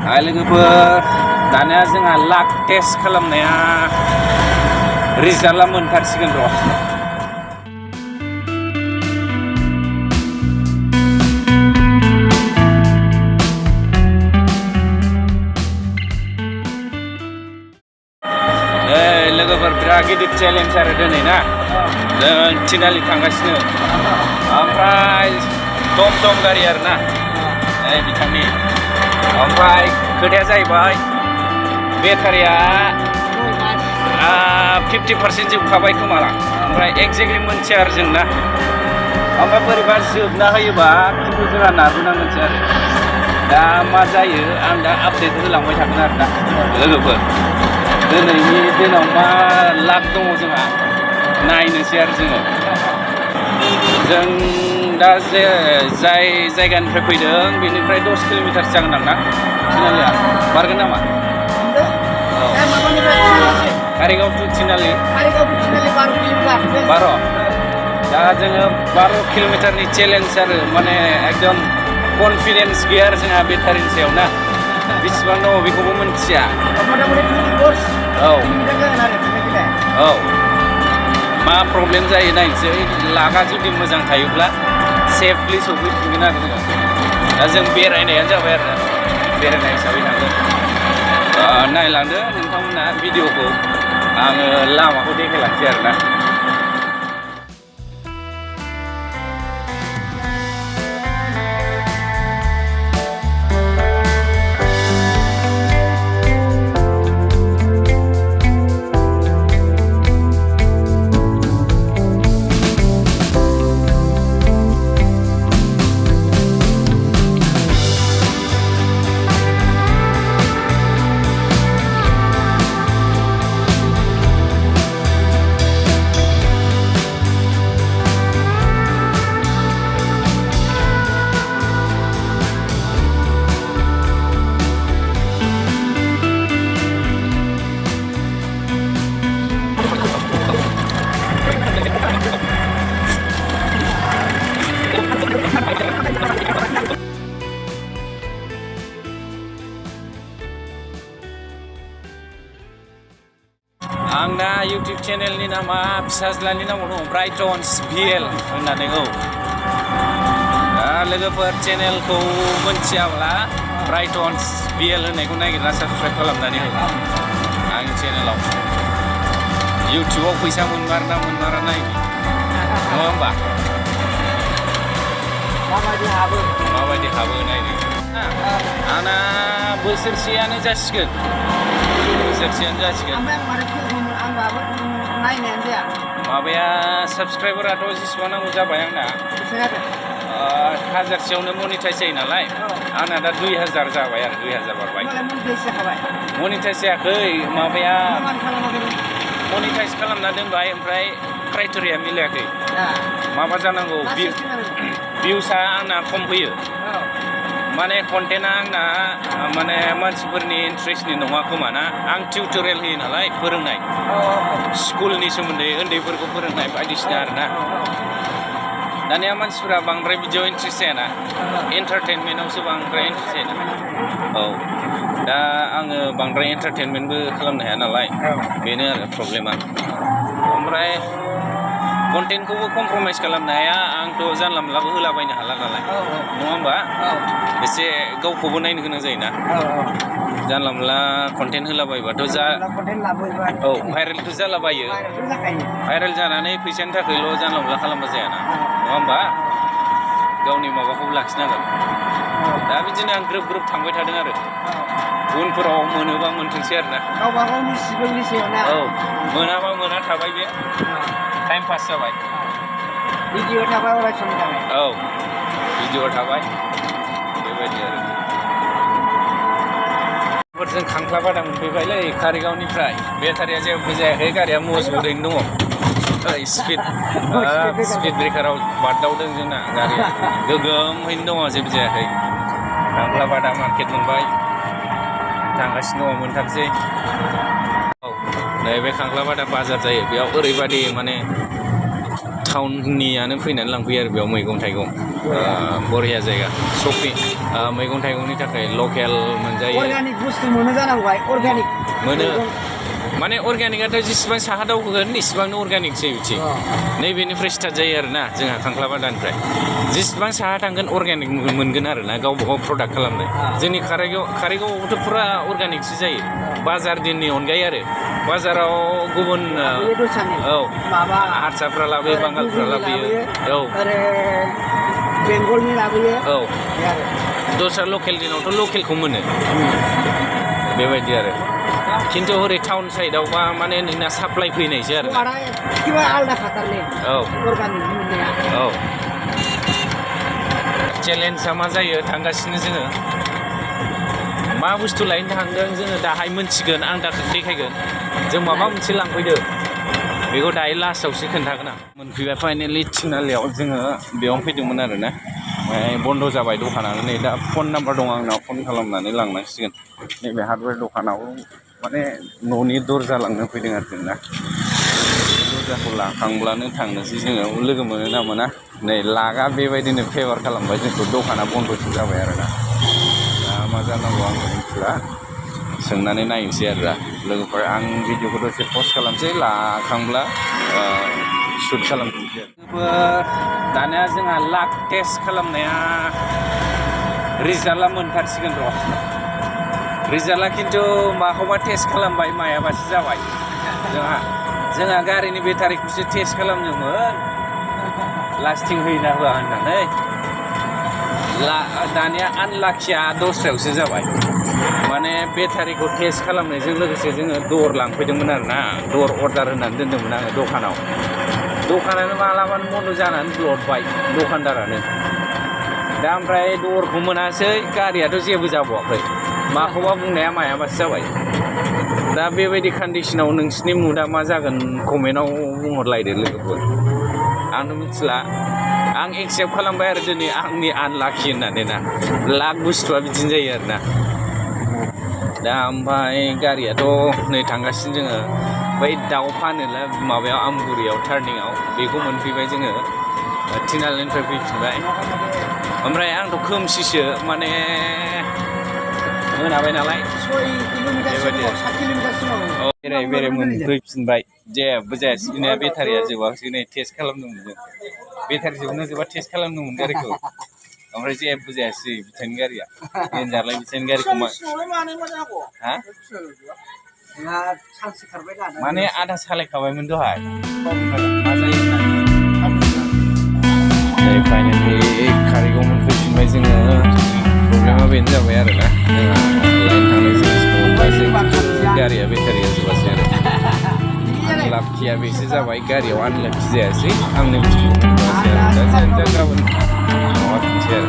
लोगोफोर दानिया जोंहा लाक टेस्ट खालामनाया रिजाल्टआ मोनथारसिगोन र'। लोगोफोर बिराद गिदिर चेलेन्ज आरो दिनै ना जों थिनालि थांगासिनो ओमफ्राय टम गारि आरो ना बिथांनि ओमफ्राय खोथाया जाहैबाय बेटारिया 50% जोबखाबाय खोमाला ओमफ्राय एक्जेक्टलि मोनथिया आरो जों ना ओमफ्राय बोरैबा जोबना होयोबा खिन्थु जोंहा नारबोनांगोनसो आरो दा मा जायो आं दा आपडेट होलांबाय थागोन आरो दा लोगोफोर दिनैनि दिनाव मा लाक दङ जोंहा नायनोसै आरो जों दा जाय जायगानिफ्राय फैदों बेनिफ्राय 10 किल'मिटारसो जागोन आं ना थिनालिया बारगोन नामा? कारिगाव टु थिनालि 12 दा जोङो 12 किल'मिटारनि चेलेन्ज आरो माने एकदम कनफिडेन्स गैया आरो जोंहा बेटारिनि सायाव ना बेसेबां दङ बेखौबो मिथिया औ मा प्रब्लेम जायो नायनोसै लागा जुदि मोजां थायोब्ला सेफलि सौफैफिनगोन आरो जोङो दा जों बेरायनायानो जाबाय आरो बेरायनाय हिसाबै थांगोन नायलांदो नोंथांमोना भिडिअखौ आङो लामाखौ देखायलांसै आरो ना आंना इउटिउब चेनेलनि नामा फिसाज्लानि नामाव दङ ब्राइटन्स भिएल होननानै औ दा लोगोफोर चेनेलखौ मोनथियाब्ला ब्राइटन्स भिएल होननायखौ नागिरना साबस्क्राइब खालामनानै हो आंनि चेनेलाव इउटिउबाव फैसा मोनमारा नायनो नङा होमबा माबायदि हाबो नायनो आंना बोसोरसेयानो जासिगोन माबाया साबसक्राइबाराथ' जेसेबां नांगौ जाबाय आंना 1000सेयावनो मनिटाइज जायो नालाय आंना दा 2000 जाबाय आरो 2000 बारबाय मनिटाइज जायाखै माबाया मनिटाइज खालामना दोनबाय ओमफ्राय क्राइटेरिया मिलायाखै माबा जानांगौ भिउसआ आंना खम फैयो माने कन्टेन्टआ आंना माने मानसिफोरनि इन्ट्रेस्टनि नङा खोमा ना आं टिउटरियेल होयो नालाय फोरोंनाय स्कुलनि सोमोन्दै उन्दैफोरखौ फोरोंनाय बायदिसिना आरोना दानिया मानसिफोरा बांद्राय बिदियाव इन्ट्रेस्ट जायाना एन्टारटेनमेन्टआवसो बांद्राय इन्ट्रेस्ट जायो औ दा आङो बांद्राय एन्टारटेनमेन्टबो खालामनो हाया नालाय बेनो आरो प्रब्लेमा ओमफ्राय कन्टेन्टखौबो कमप्रमाइज खालामनो हाया आंथ' जानला मोनलाबो होलाबायनो हाला नालाय नङा होमबा एसे गावखौबो नायनो गोनां जायोना जानला मोनला कन्टेन्ट होलाबायबाथ' औ भाइरेलथ' जालाबायो भाइरेल जानानै फैसानि थाखायल' जानला मोनला खालामबा जायाना नङा होमबा गावनि माबाखौबो लाखिनांगोन दा बिदिनो आं ग्रोब थांबाय थादों आरो उनफोराव मोनोबा मोनथोंसै आरोना गावबा गावनि सिगांनि सायावना औ मोनाबा मोना थाबाय बे टाइम पास जाबाय भिडिअ थाबाय अरायसम थाबाय औ भिडिअ थाबाय बेबायदि आरो जों खांख्लाबादा मोनफैबायलै कारिगावनिफ्राय बेटारिया जेबो जायाखै गारिया मजबुतैनो दङ स्पिड ब्रेकाराव बारदावदों जोंना गारिया गोगोमहैनो दङ जेबो जायाखै खांख्लाबादा मार्केट मोनबाय थांगासिनो दङ मोनथामसै औ नैबे खांख्लाबादा बाजार जायो बेयाव ओरैबायदि माने टाउननियानो फैनानै लांफैयो आरो बेयाव मैगं थाइगं बरिया जायगा शपिं मैगं थाइगंनि थाखाय लकेल मोनजायो अर्गानिक बुस्थु मोनो जानांगौ अर्गानिक मोनो माने अर्गानिकआथ' जेसेबां साहा दावखोगोन इसेबांनो अर्गानिकसै बिथिं नैबेनिफ्राय स्टार्ट जायो आरोना जोंहा खांख्लाबादानिफ्राय जेसेबां साहा थांगोन अर्गानिक मोनगोन आरोना गावबा गाव प्रडाक्ट खालामनाय जोंनि कारिगावआवथ' फुरा अर्गानिकसो जायो बाजार दिननि अनगायै आरो बाजाराव गुबुन औ हारसाफ्रा लाबोयो बांगालफ्रा लाबोयो औ बेंगलनि लाबोयो औ दस्रा लकेल दिनावथ' लकेलखौ मोनो बेबायदि आरो खिन्थु हरै टाउन साइडआवबा माने नोंना साप्लाइ फैनायसो आरो औ औ चेलेन्जआ मा जायो थांगासिनो जोङो मा बुस्थु लायनो थांदों जोङो दाहाय मोनथिगोन आं दा देखायगोन जों माबा मोनसे लांफैदों बेखौ दायो लास्टआवसो खोन्थागोन आं मोनफैबाय फाइनेलि थिनालियाव जोङो बेयावनो फैदोंमोन आरोना ओमफ्राय बन्द' जाबाय दखानानो नै दा फन नाम्बार दं आंनाव फन खालामनानै लांनांसिगोन नैबे हार्डवेर दखानाव माने न'नि दरजा लांनो फैदों आरो जों ना दरजाखौ लाखांब्लानो थांनोसै जोङो लोगो मोनो ना मोना नै लागा बेबायदिनो फेभार खालामबाय जोंखौ दखाना बन्द'सो जाबाय आरोना दा मा जानांगौ आं मिथिला सोंनानै नायनोसै आरो लोगोफोर आं भिडिअखौ दसे पस्ट खालामसै लाखांब्ला शुट खालामफिनसै दानिया जोंहा लाक टेस्ट खालामनाया रिजाल्टआ मोनथारसिगोन र' रिजाल्टआ खिन्थु माखौबा टेस्ट खालामबाय मायाबासो जाबाय जोंहा गारिनि बेटारिखौसो टेस्ट खालामदोंमोन लास्टिं होयोना होआ होननानै दानिया आनलाखिया दस्रायावसो जाबाय माने बेटारिखौ टेस्ट खालामनायजों लोगोसे जोङो दर लांफैदोंमोन आरोना दर अर्डार होनानै दोन्दोंमोन आङो दखानानो मालाबानो बन्द' जानानै ब्लडबाय दखानदारानो दा ओमफ्राय दरखौ मोनासै गारियाथ' जेबो जाबावाखै माखौबा बुंनाया मायाबासो जाबाय दा बेबायदि कन्डिसनाव नोंसिनि मुडा मा जागोन कमेन्टआव बुंहरलायदो लोगोफोर आंथ' मिथिला आं एक्सेप्ट खालामबाय आरो दिनै आंनि आनलाखि होननानै ना लाक बुस्थुआ बिदिनो जायो आरोना दा ओमफ्राय गारियाथ' नै थांगासिनो जोङो बै दाउ फानोला माबायाव आमगुरियाव टार्निंआव बेखौ मोनफैबाय जोङो थिनालिनिफ्राय फैफिनबाय ओमफ्राय आंथ' खोमसिसो माने मोनाबाय नालाय बेराय मोनफैफिनबाय जेबो जायासै जोंनिया बेटारिया जोबाखिसै नै टेस्ट खालामदोंमोन जों बेटारि जोबनो जोबा टेस्ट खालामदोंमोन गारिखौ ओमफ्राय जेबो जायासै बिथांनि गारिया देन्जारलाय बिथांनि गारिखौ माने आधा सालायखाबायमोन दहाय मा जायो होननानै फाइनेलि कारिगाव मोनफैफिनबाय जोङो प्रब्लेमा बेनो जाबाय आरोना जोंहा लाइन थांनाय जिनिसखौ मोनबासै गारिया बेटारिया जोबासै आरो आनलाखिया बेसो जाबाय गारियाव आनलाखि जायासै आंनि बुस्थुखौ मोनबासै आरो दा गाबोन माबाफिनसै आरो